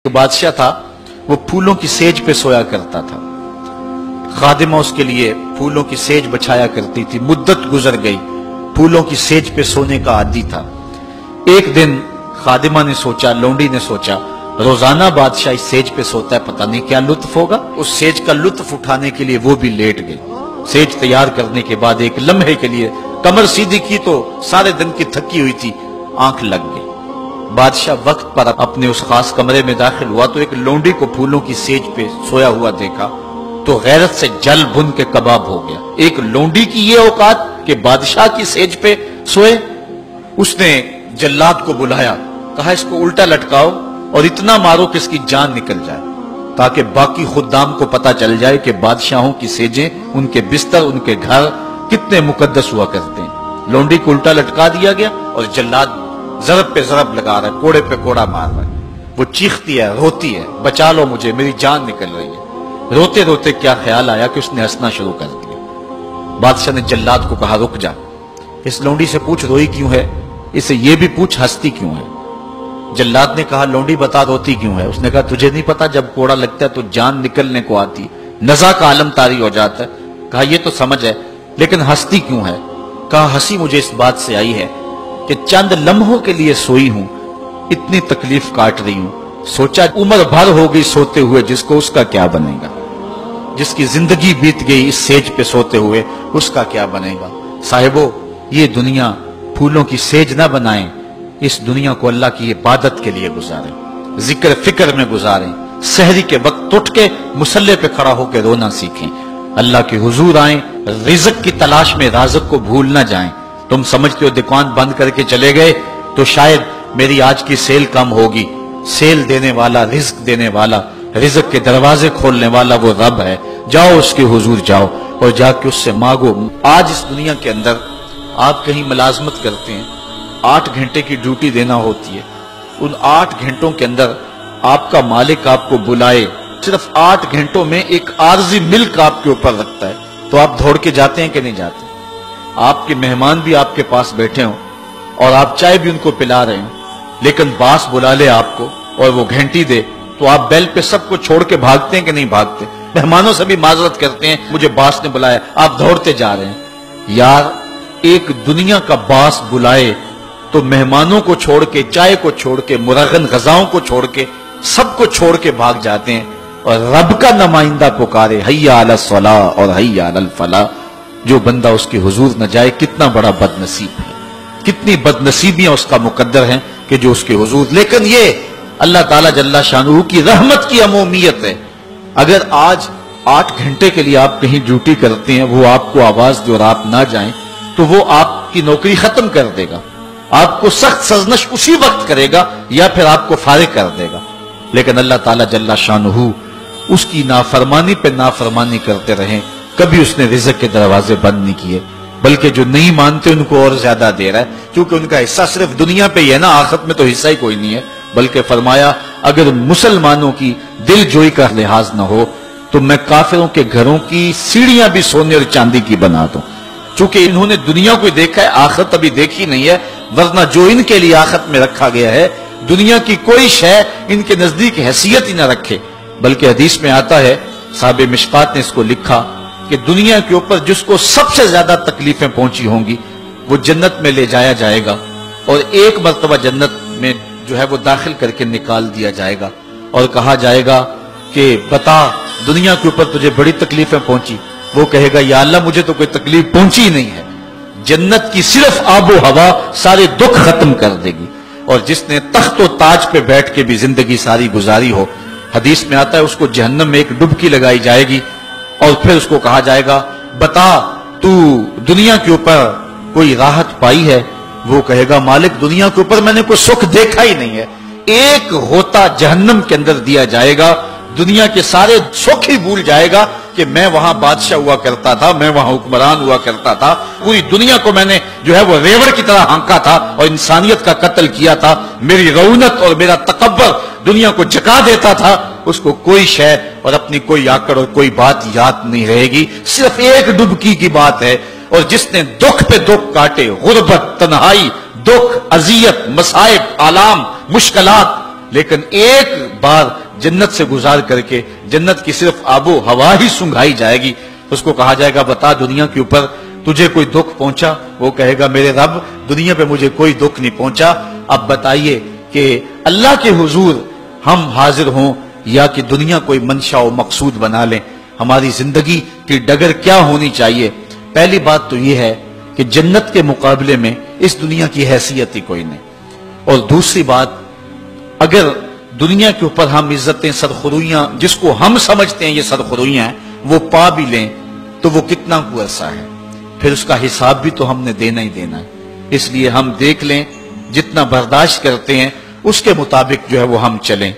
जो बादशाह था वो फूलों की सेज पे सोया करता था। खादिमा उसके लिए फूलों की सेज बछाया करती थी। मुद्दत गुजर गई, फूलों की सेज पे सोने का आदी था। एक दिन खादिमा ने सोचा, लौंडी ने सोचा, रोजाना बादशाह इस सेज पे सोता है, पता नहीं क्या लुत्फ होगा। उस सेज का लुत्फ उठाने के लिए वो भी लेट गई। सेज तैयार करने के बाद एक लम्हे के लिए कमर सीधी की तो सारे दिन की थकी हुई थी, आंख लग गई। बादशाह वक्त पर अपने उस खास कमरे में दाखिल हुआ तो एक लौंडी को फूलों की सेज पे सोया हुआ देखा तो गैरत से जल भुन के कबाब हो गया। एक लौंडी की ये औकात कि बादशाह की सेज पे सोए। उसने जल्लाद को बुलाया, कहा इसको उल्टा लटकाओ और इतना मारो कि इसकी जान निकल जाए, ताकि बाकी खुद्दाम को पता चल जाए कि बादशाहों की सेजें, उनके बिस्तर, उनके घर कितने मुकद्दस हुआ करते हैं। लौंडी को उल्टा लटका दिया गया और जल्लाद जरब पे जरब लगा रहा है, कोड़े पे कोड़ा मार रहा है। वो चीखती है, रोती है, बचा लो मुझे, मेरी जान निकल रही है। रोते रोते क्या ख्याल आया कि उसने हंसना शुरू कर दिया। बादशाह ने जल्लाद को कहा, रुक जा, इस लौंडी से पूछ रोई क्यों है, इसे ये भी पूछ हंसती क्यों है। जल्लाद ने कहा, लौंडी बता रोती क्यों है। उसने कहा, तुझे नहीं पता जब कोड़ा लगता है तो जान निकलने को आती, नज़ा का आलम तारी हो जाता है। कहा, ये तो समझ है, लेकिन हंसती क्यों है। कहा, हंसी मुझे इस बात से आई है कि चंद लम्हों के लिए सोई हूं, इतनी तकलीफ काट रही हूं, सोचा उम्र भर हो गई सोते हुए, जिसको उसका क्या बनेगा। जिसकी जिंदगी बीत गई इस सेज पे सोते हुए, उसका क्या बनेगा। साहिबो, ये दुनिया फूलों की सेज ना बनाएं, इस दुनिया को अल्लाह की इबादत के लिए गुजारें, जिक्र फिक्र में गुजारें, सहरी के वक्त उठ के मुसल्ले पे खड़ा होकर रोना सीखें, अल्लाह के हुजूर आए, रिज़्क की तलाश में राज़िक को भूल ना जाएं। तुम समझते हो दुकान बंद करके चले गए तो शायद मेरी आज की सेल कम होगी। सेल देने वाला, रिज़्क देने वाला, रिज़्क के दरवाजे खोलने वाला वो रब है। जाओ उसके हुजूर जाओ और जाके उससे मांगो। आज इस दुनिया के अंदर आप कहीं मुलाजमत करते हैं, 8 घंटे की ड्यूटी देना होती है। उन 8 घंटों के अंदर आपका मालिक आपको बुलाए, सिर्फ 8 घंटों में एक आरजी मिल्क आपके ऊपर रखता है, तो आप दौड़ के जाते हैं कि नहीं जाते। आपके मेहमान भी आपके पास बैठे हों और आप चाय भी उनको पिला रहे हैं, लेकिन बास बुला ले आपको और वो घंटी दे तो आप बेल पे सबको छोड़ के भागते हैं कि नहीं भागते। मेहमानों से भी माजरत करते हैं, मुझे बास ने बुलाया, आप दौड़ते जा रहे हैं। यार, एक दुनिया का बास बुलाए तो मेहमानों को छोड़ के, चाय को छोड़ के, मुरगन गजाओं को छोड़ के, सबको छोड़ के भाग जाते हैं। और रब का नुमाइंदा पुकारे, हय्या अला सलाह और हय्या अल फलाह, जो बंदा उसके हुजूर न जाए, कितना बड़ा बदनसीब है, कितनी बदनसीबियां उसका मुकद्दर हैं कि जो उसके हुजूर। लेकिन ये अल्लाह ताला जल्ला शानहू की रहमत की अमूमियत है। अगर आज 8 घंटे के लिए आप कहीं ड्यूटी करते हैं, वो आपको आवाज दे और आप ना जाएं तो वो आपकी नौकरी खत्म कर देगा, आपको सख्त सजनश उसी वक्त करेगा या फिर आपको फारिग कर देगा। लेकिन अल्लाह ताला जल्ला शानहू उसकी नाफरमानी पे नाफरमानी करते रहे, कभी उसने रिज़्क के दरवाजे बंद नहीं किए, बल्कि जो नहीं मानते उनको और ज्यादा दे रहा है, क्योंकि उनका हिस्सा सिर्फ दुनिया पे ही है ना, आखिरत में तो हिस्सा ही कोई नहीं है। बल्कि फरमाया, अगर मुसलमानों की दिल जोई का लिहाज ना हो तो मैं काफिरों के घरों की सीढ़ियां भी सोने और चांदी की बना दूं। चूंकि इन्होंने दुनिया को देखा है, आखिरत अभी देखी नहीं है, वरना जो इनके लिए आखिरत में रखा गया है, दुनिया की कोई शय इनके नजदीक हैसियत ही ना रखे। बल्कि हदीस में आता है, साहिब मिशकात ने इसको लिखा कि दुनिया के ऊपर जिसको सबसे ज्यादा तकलीफें पहुंची होंगी वो जन्नत में ले जाया जाएगा और एक मर्तबा जन्नत में जो है वो दाखिल करके निकाल दिया जाएगा और कहा जाएगा कि बता, दुनिया के ऊपर तुझे बड़ी तकलीफें पहुंची। वो कहेगा, या अल्लाह, मुझे तो कोई तकलीफ पहुंची ही नहीं है, जन्नत की सिर्फ आबो हवा सारे दुख खत्म कर देगी। और जिसने तख्त व ताज पे बैठ के भी जिंदगी सारी गुजारी हो, हदीस में आता है, उसको जहन्नम में एक डुबकी लगाई जाएगी और फिर उसको कहा जाएगा, बता तू दुनिया के ऊपर कोई राहत पाई है। वो कहेगा, मालिक, दुनिया के ऊपर मैंने कोई सुख देखा ही नहीं है। एक होता जहन्नम के अंदर दिया जाएगा, दुनिया के सारे सुख ही भूल जाएगा कि मैं वहां बादशाह हुआ करता था, मैं वहां हुक्मरान हुआ करता था, पूरी दुनिया को मैंने जो है वो रेवड़ की तरह हाँका था और इंसानियत का कत्ल किया था, मेरी रौनक और मेरा तकब्बर दुनिया को जगा देता था। उसको कोई शय और अपनी कोई आकड़ और कोई बात याद नहीं रहेगी, सिर्फ एक डुबकी की बात है। और जिसने दुख पे दुख काटे, गुर्बत, तन्हाई, दुख, अजियत, मसाइब, आलाम, मुश्किलात, لیکن ایک بار جنت سے گزار کر کے جنت کی صرف آب و ہوا ہی سنگھائی جائے گی، اس کو کہا جائے گا بتا دنیا کے اوپر تجھے کوئی دکھ پہنچا؟ وہ کہے گا میرے رب دنیا پہ مجھے کوئی دکھ نہیں پہنچا۔ اب بتائیے کہ اللہ کے حضور ہم حاضر ہوں یا کہ دنیا کوئی منشا و مقصود بنا لیں؟ ہماری زندگی کی ڈگر کیا ہونی چاہیے؟ پہلی بات تو یہ ہے کہ جنت کے مقابلے میں اس دنیا کی حیثیت ہی کوئی نہیں، اور دوسری بات اگر دنیا کے اوپر ہم عزتیں سرخرویاں جس کو ہم سمجھتے ہیں یہ سرخرویاں ہیں وہ پا بھی لیں تو وہ کتنا کو عرصہ ہے، پھر اس کا حساب بھی تو ہم نے دینا ہی دینا ہے۔ اس لیے ہم دیکھ لیں جتنا برداشت کرتے ہیں اس کے مطابق جو ہے وہ ہم چلیں۔